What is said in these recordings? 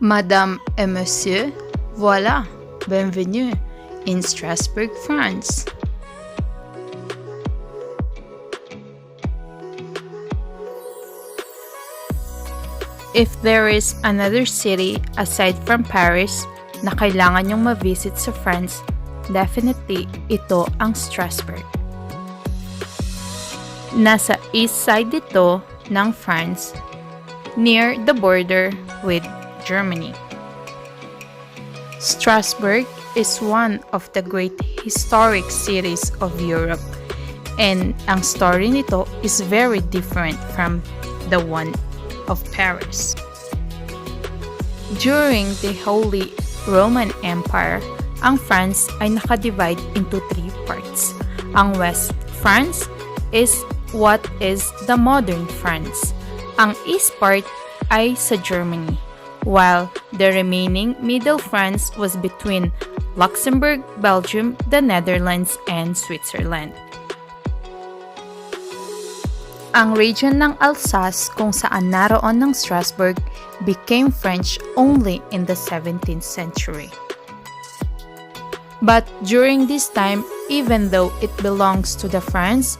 Madame et Monsieur, voilà, bienvenue in Strasbourg, France. If there is another city aside from Paris na kailangan nyong ma-visit sa France, definitely ito ang Strasbourg. Nasa east side dito ng France, near the border with Germany. Strasbourg is one of the great historic cities of Europe, and ang story nito is very different from the one of Paris. During the Holy Roman Empire, ang France ay nakadivide into three parts. Ang West France is what is the modern France. Ang East part ay sa Germany, while the remaining Middle France was between Luxembourg, Belgium, the Netherlands, and Switzerland. Ang region ng Alsace kung saan naroon ng Strasbourg became French only in the 17th century. But during this time, even though it belongs to the France,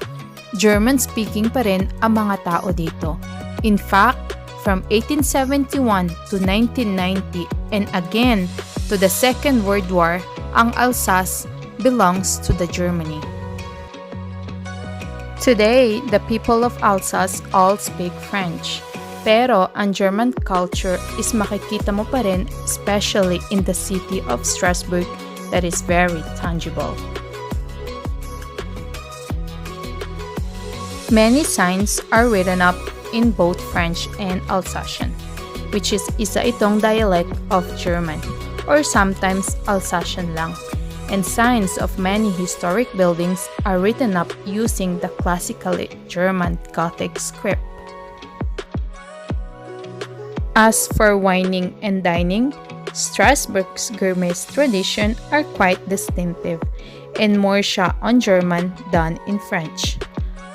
German-speaking pa rin ang mga tao dito. In fact, from 1871 to 1990 and again to the Second World War, ang Alsace belongs to the Germany. Today, the people of Alsace all speak French. Pero ang German culture is makikita mo pa rin, especially in the city of Strasbourg, that is very tangible. Many signs are written up in both French and Alsatian, which is isa itong dialect of German, or sometimes Alsatian lang. And signs of many historic buildings are written up using the classically German Gothic script. As for wining and dining, Strasbourg's gourmet tradition are quite distinctive, and more siya on German than in French.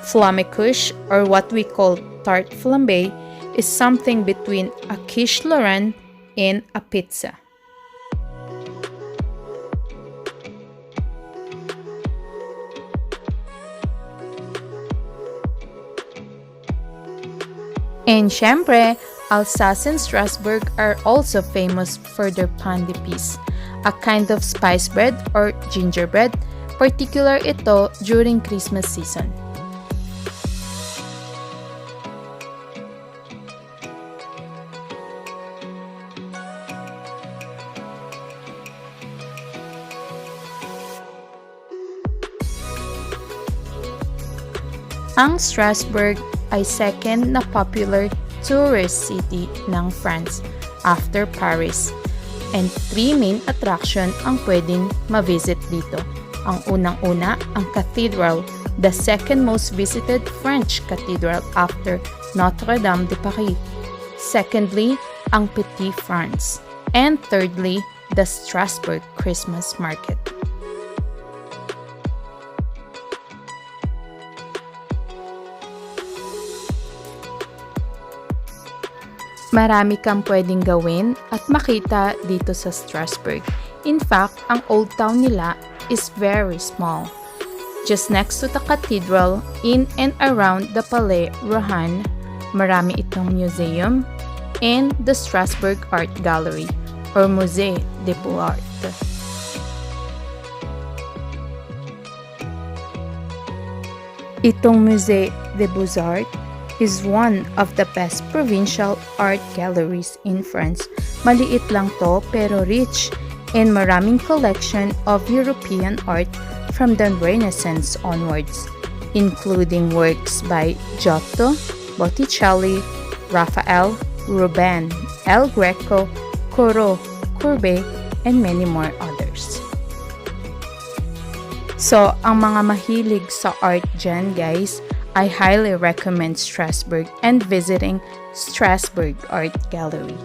Flammekuche, or what we call tarte flambée, is something between a quiche Lorraine and a pizza. And syempre, Alsace and Strasbourg are also famous for their pain d'épices, a kind of spice bread or gingerbread, particular ito during Christmas season. Ang Strasbourg ay second na popular tourist city ng France after Paris, and three main attraction ang pwedeng ma-visit dito. Ang unang-una, ang cathedral, the second most visited French cathedral after Notre Dame de Paris. Secondly, ang Petit France. And thirdly, the Strasbourg Christmas Market. Marami kang pwedeng gawin at makita dito sa Strasbourg. In fact, ang old town nila is very small. Just next to the cathedral, in and around the Palais Rohan, marami itong museum and the Strasbourg Art Gallery or Musée des Beaux-Arts. Itong Musée des Beaux-Arts is one of the best provincial art galleries in France. Maliit lang to pero rich, and maraming collection of European art from the Renaissance onwards, including works by Giotto, Botticelli, Raphael, Rubens, El Greco, Corot, Courbet, and many more others. So, ang mga mahilig sa art dyan, guys, I highly recommend Strasbourg and visiting Strasbourg Art Gallery.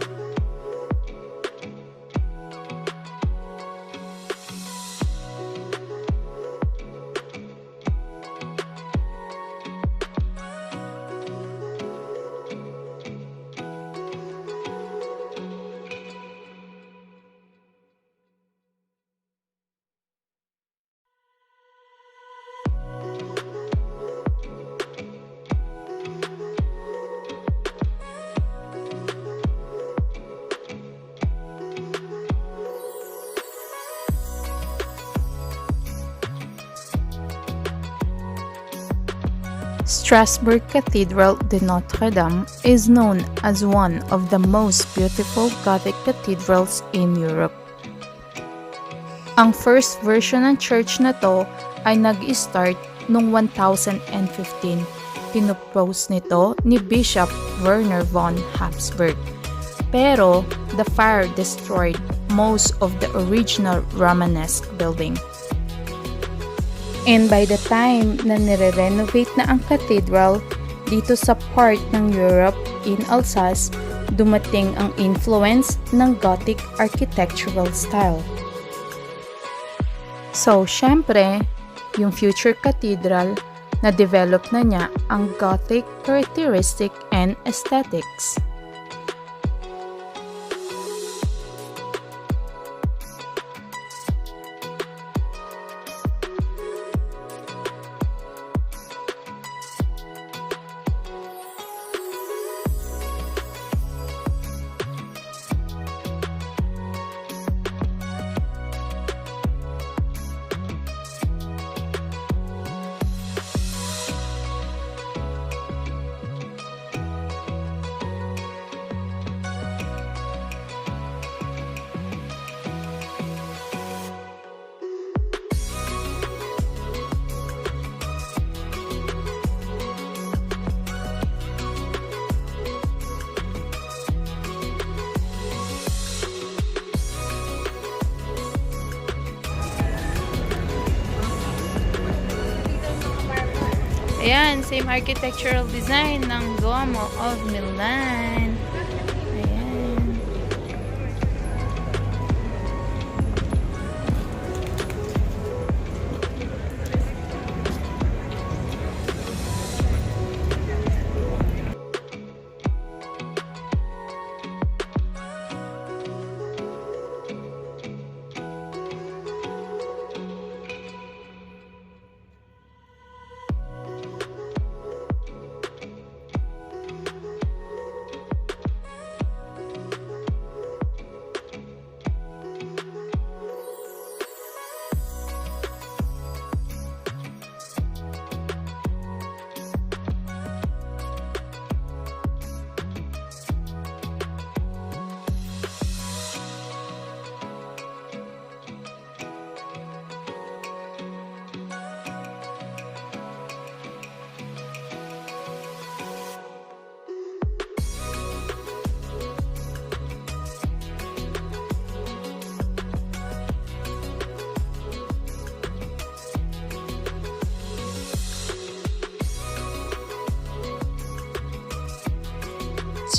Strasbourg Cathedral de Notre Dame is known as one of the most beautiful Gothic cathedrals in Europe. Ang first version ng church na to ay nag-start noong 1015. Pinopose nito ni Bishop Werner von Habsburg. Pero the fire destroyed most of the original Romanesque building. And by the time na nire-renovate na ang cathedral dito sa part ng Europe in Alsace, dumating ang influence ng Gothic architectural style. So, syempre, yung future cathedral, na-develop na niya ang Gothic characteristic and aesthetics. Ayan, same architectural design ng Duomo of Milan. Ayan.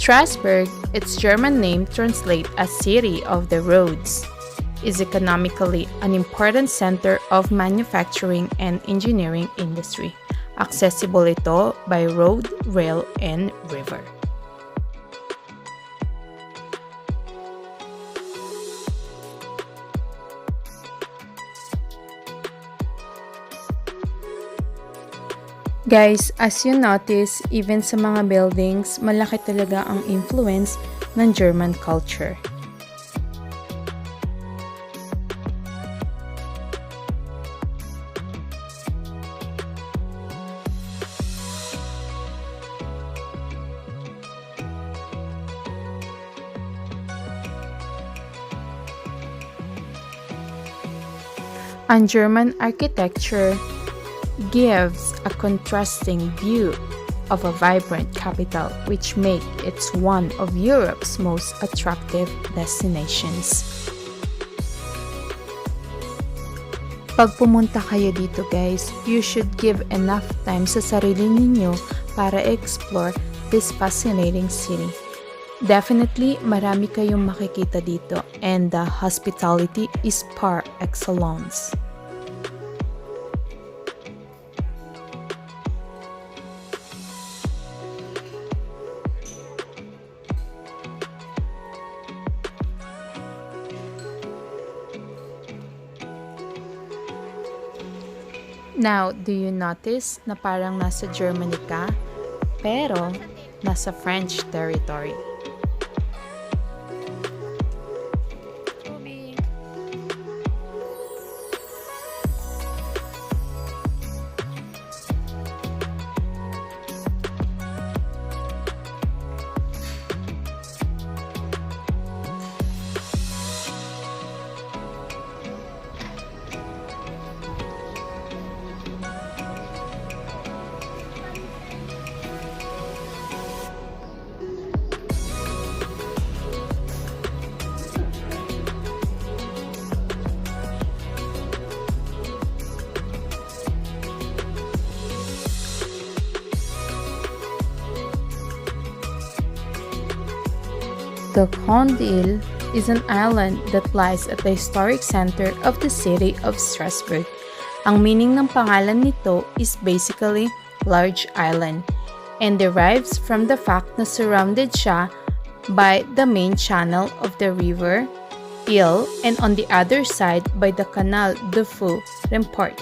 Strasbourg, its German name translates as City of the Roads, is economically an important center of manufacturing and engineering industry. Accessible ito by road, rail, and river. Guys, as you notice, even sa mga buildings, malaki talaga ang influence ng German culture. Ang German architecture gives a contrasting view of a vibrant capital which make it one of Europe's most attractive destinations. Pag pumunta kayo dito guys, you should give enough time sa sarili ninyo para explore this fascinating city. Definitely, marami kayong makikita dito and the hospitality is par excellence. Now, do you notice na parang nasa Germany ka, pero nasa French territory? The Grande Île is an island that lies at the historic center of the city of Strasbourg. Ang meaning ng pangalan nito is basically large island and derives from the fact na surrounded siya by the main channel of the river Île and on the other side by the Canal de Feu Rempart.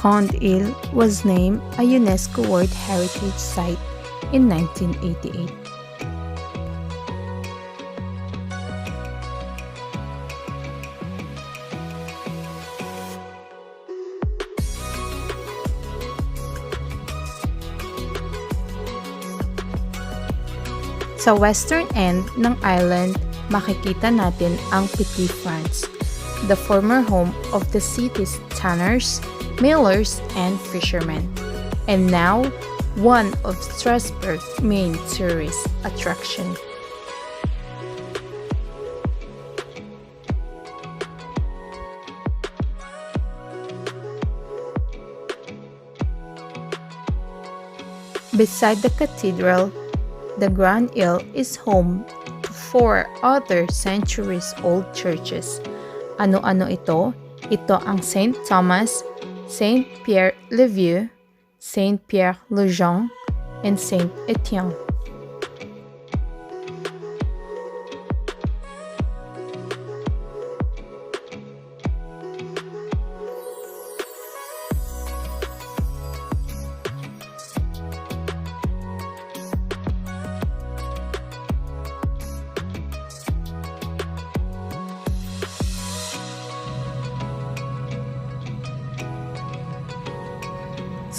Grande Île was named a UNESCO World Heritage Site in 1988. Sa western end ng island, makikita natin ang Petit France, the former home of the city's tanners, millers, and fishermen, and now one of Strasbourg's main tourist attractions. Beside the cathedral, the Grande Île is home to 4 other centuries-old churches. Ano-ano ito? Ito ang Saint Thomas, Saint Pierre le Vieux, Saint Pierre le Jeune, and Saint Etienne.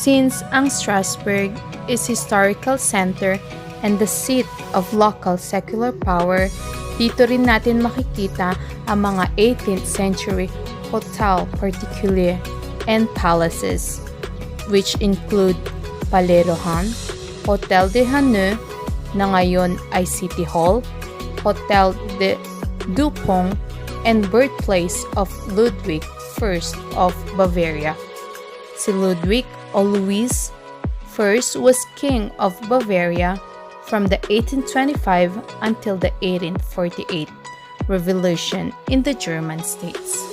Since ang Strasbourg is historical center and the seat of local secular power, dito rin natin makikita ang mga 18th century hotel particulier and palaces, which include Palais Rohan, Hotel de Hanau na ngayon ay City Hall, Hotel de Dupont, and birthplace of Ludwig I of Bavaria. Si Ludwig o Louis I was King of Bavaria from the 1825 until the 1848 Revolution in the German states.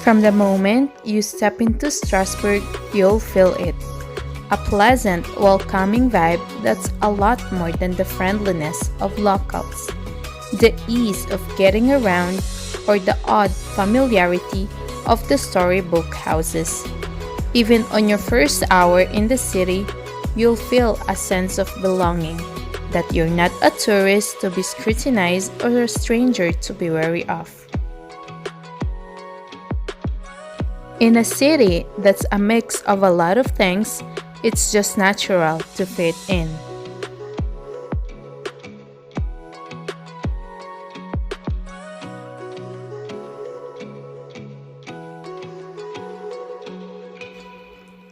From the moment you step into Strasbourg, you'll feel it. A pleasant, welcoming vibe that's a lot more than the friendliness of locals. The ease of getting around or the odd familiarity of the storybook houses. Even on your first hour in the city, you'll feel a sense of belonging, that you're not a tourist to be scrutinized or a stranger to be wary of. In a city that's a mix of a lot of things, it's just natural to fit in.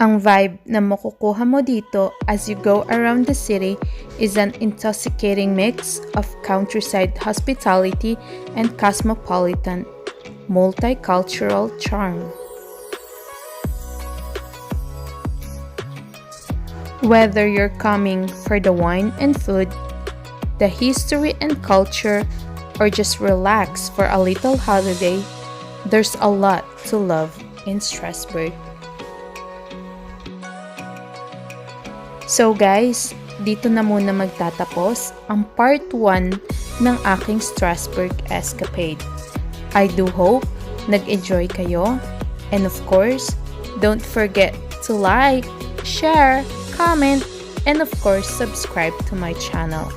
Ang vibe na makukuha mo dito as you go around the city is an intoxicating mix of countryside hospitality and cosmopolitan, multicultural charm. Whether you're coming for the wine and food, the history and culture, or just relax for a little holiday, there's a lot to love in Strasbourg. So guys, dito na muna magtatapos ang part 1 ng aking Strasbourg escapade. I do hope nag-enjoy kayo, and of course, don't forget to like, share, comment, and of course subscribe to my channel.